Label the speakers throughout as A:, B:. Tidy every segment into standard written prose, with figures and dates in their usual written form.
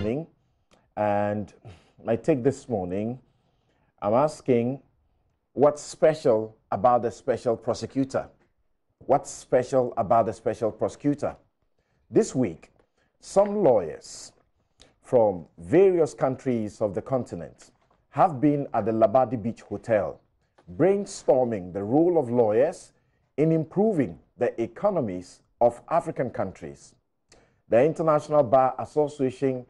A: morning, and my take this morning, I'm asking what's special about the special prosecutor? What's special about the special prosecutor? This week, some lawyers from various countries of the continent have been at the Labadi Beach Hotel brainstorming the role of lawyers in improving the economies of African countries. The International Bar Association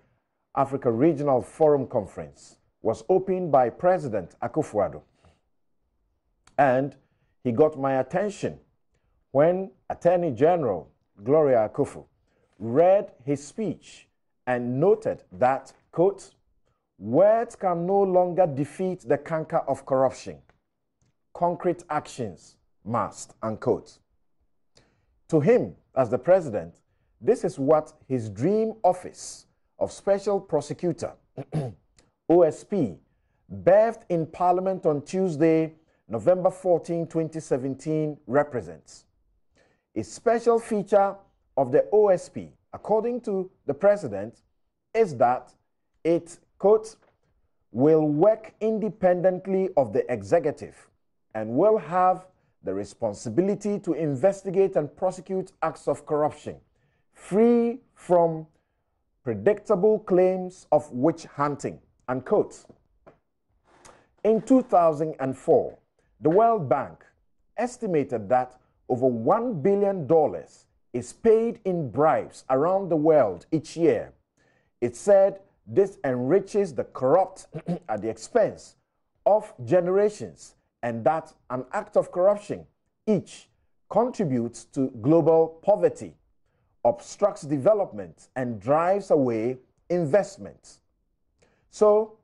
A: Africa Regional Forum Conference was opened by President Akufo Addo. And he got my attention when Attorney-General Gloria Akuffo read his speech and noted that, quote, words can no longer defeat the canker of corruption. Concrete actions must, unquote. To him, as the president, this is what his dream Office of Special Prosecutor, OSP, birthed in Parliament on Tuesday, November 14, 2017, represents. A special feature of the OSP, according to the president, is that it, quote, will work independently of the executive and will have the responsibility to investigate and prosecute acts of corruption, free from predictable claims of witch hunting, unquote. In 2004, the World Bank estimated that over $1 billion is paid in bribes around the world each year. It said this enriches the corrupt at the expense of generations, and that an act of corruption each contributes to global poverty, obstructs development, and drives away investment. So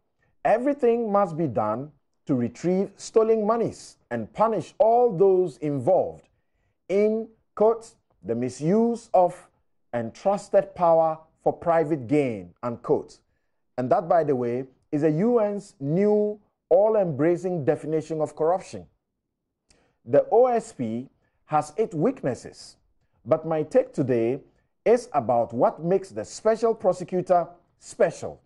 A: everything must be done to retrieve stolen monies and punish all those involved in, quote, the misuse of entrusted power for private gain, unquote. And that, by the way, is a UN's new all-embracing definition of corruption. The OSP has its weaknesses, but my take today is about what makes the special prosecutor special.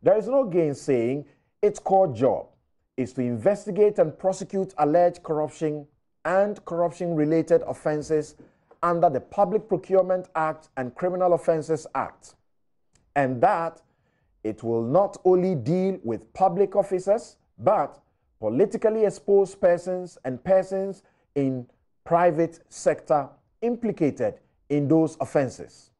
A: There is no gainsaying its core job is to investigate and prosecute alleged corruption and corruption-related offenses under the Public Procurement Act and Criminal Offences Act, and that it will not only deal with public officers, but politically exposed persons and persons in private sector implicated in those offenses.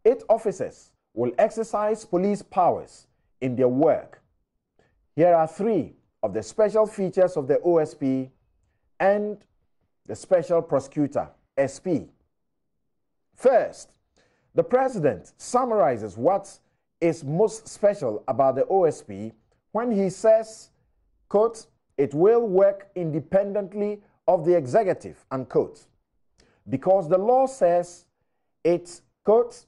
A: Its officers will exercise police powers in their work. Here are three of the special features of the OSP and the Special Prosecutor, SP. First, the President summarizes what is most special about the OSP when he says, quote, it will work independently of the executive, unquote, because the law says it, quote,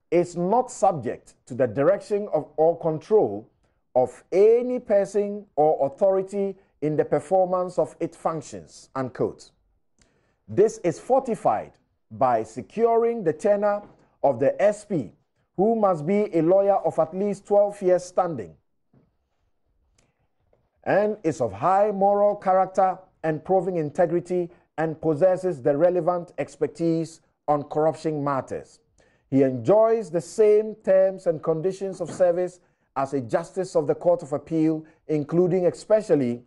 A: is not subject to the direction of or control of any person or authority in the performance of its functions, unquote. This is fortified by securing the tenure of the SP, who must be a lawyer of at least 12 years standing and is of high moral character and proving integrity and possesses the relevant expertise on corruption matters. He enjoys the same terms and conditions of service as a justice of the Court of Appeal, including especially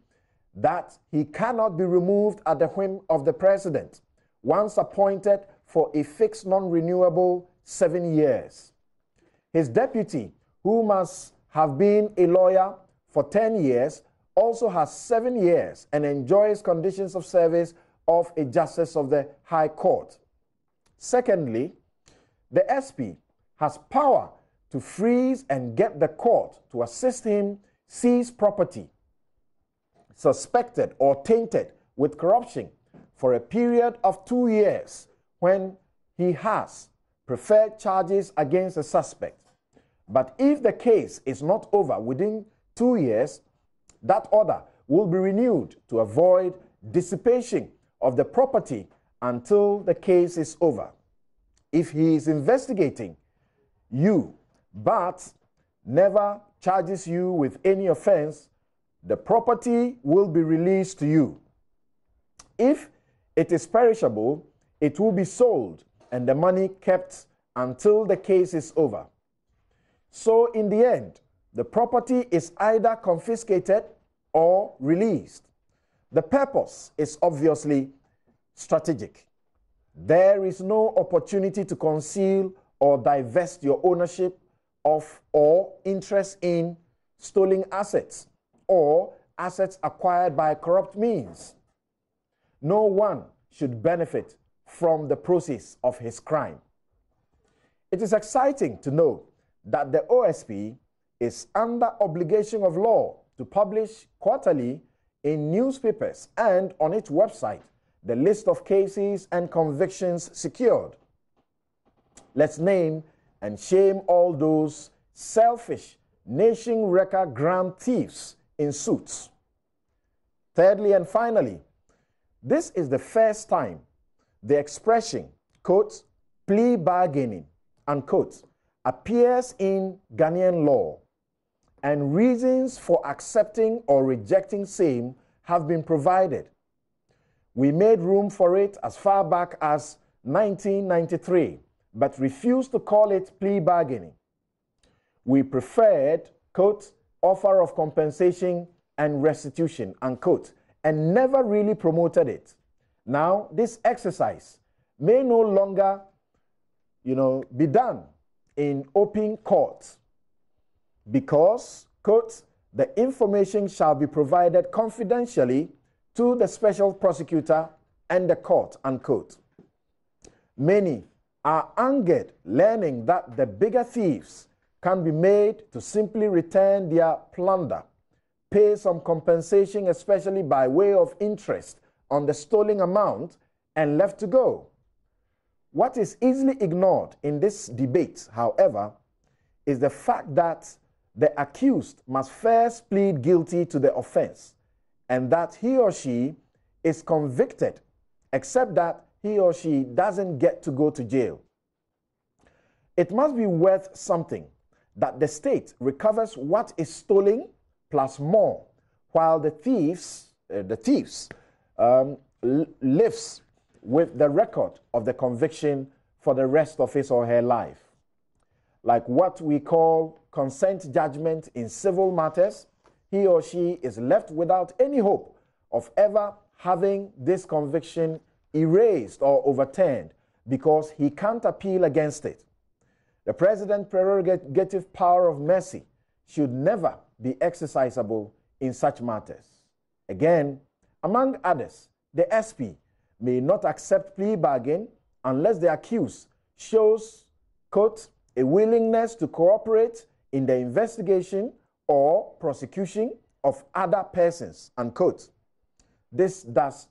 A: that he cannot be removed at the whim of the President, once appointed for a fixed non-renewable 7 years. His deputy, who must have been a lawyer for 10 years, also has 7 years and enjoys conditions of service of a justice of the High Court. Secondly, the SP has power to freeze and get the court to assist him seize property suspected or tainted with corruption for a period of 2 years when he has preferred charges against a suspect. But if the case is not over within 2 years, that order will be renewed to avoid dissipation of the property until the case is over. If he is investigating you, but never charges you with any offense, the property will be released to you. If it is perishable, it will be sold and the money kept until the case is over. So in the end, the property is either confiscated or released. The purpose is obviously strategic. There is no opportunity to conceal or divest your ownership of or interest in stolen assets or assets acquired by corrupt means. No one should benefit from the proceeds of his crime. It is exciting to know that the OSP is under obligation of law to publish quarterly in newspapers and on its website the list of cases and convictions secured. Let's name and shame all those selfish nation-wrecker grand thieves in suits. Thirdly and finally, this is the first time the expression, quote, plea bargaining, unquote, appears in Ghanaian law, and reasons for accepting or rejecting same have been provided. We made room for it as far back as 1993, but refused to call it plea bargaining. We preferred, quote, offer of compensation and restitution, unquote, and never really promoted it. Now, this exercise may no longer, be done in open court because, quote, the information shall be provided confidentially to the special prosecutor and the court, unquote. Many are angered learning that the bigger thieves can be made to simply return their plunder, pay some compensation, especially by way of interest on the stolen amount, and left to go. What is easily ignored in this debate, however, is the fact that the accused must first plead guilty to the offense and that he or she is convicted, except that he or she doesn't get to go to jail. It must be worth something that the state recovers what is stolen plus more, while the thieves lives with the record of the conviction for the rest of his or her life. Like what we call consent judgment in civil matters, he or she is left without any hope of ever having this conviction erased or overturned because he can't appeal against it. The president's prerogative power of mercy should never be exercisable in such matters. Again, among others, the SP may not accept plea bargain unless the accused shows, quote, a willingness to cooperate in the investigation or prosecution of other persons, unquote. This does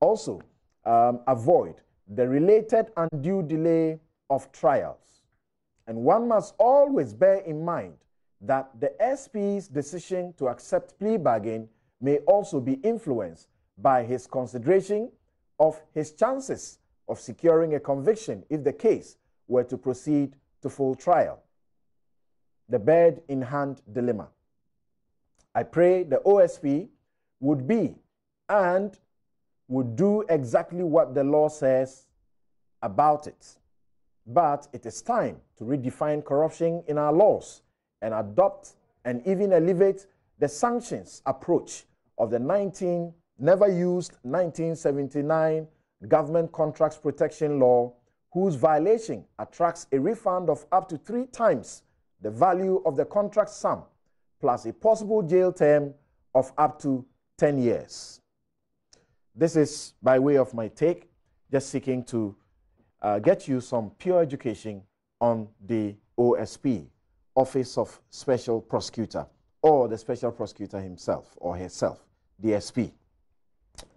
A: also avoid the related undue delay of trials. And one must always bear in mind that the SP's decision to accept plea bargain may also be influenced by his consideration of his chances of securing a conviction if the case were to proceed to full trial. The bird-in-hand dilemma. I pray the OSP would be and would do exactly what the law says about it. But it is time to redefine corruption in our laws and adopt and even elevate the sanctions approach of the never used 1979 Government Contracts Protection Law, whose violation attracts a refund of up to 3 times the value of the contract sum, plus a possible jail term of up to 10 years. This is by way of my take, just seeking to get you some pure education on the OSP, Office of Special Prosecutor, or the Special Prosecutor himself or herself, the SP.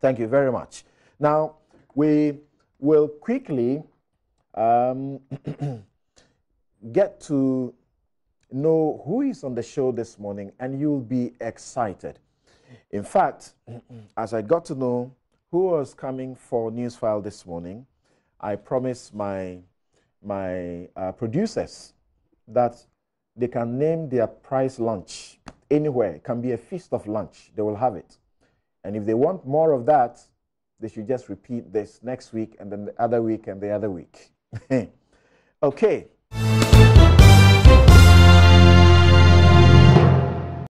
A: Thank you very much. Now, we will quickly get to know who is on the show this morning, and you'll be excited. In fact, as I got to know who was coming for Newsfile this morning, I promised my producers that they can name their prize lunch anywhere. It can be a feast of lunch. They will have it. And if they want more of that, they should just repeat this next week and then the other week and the other week. Okay.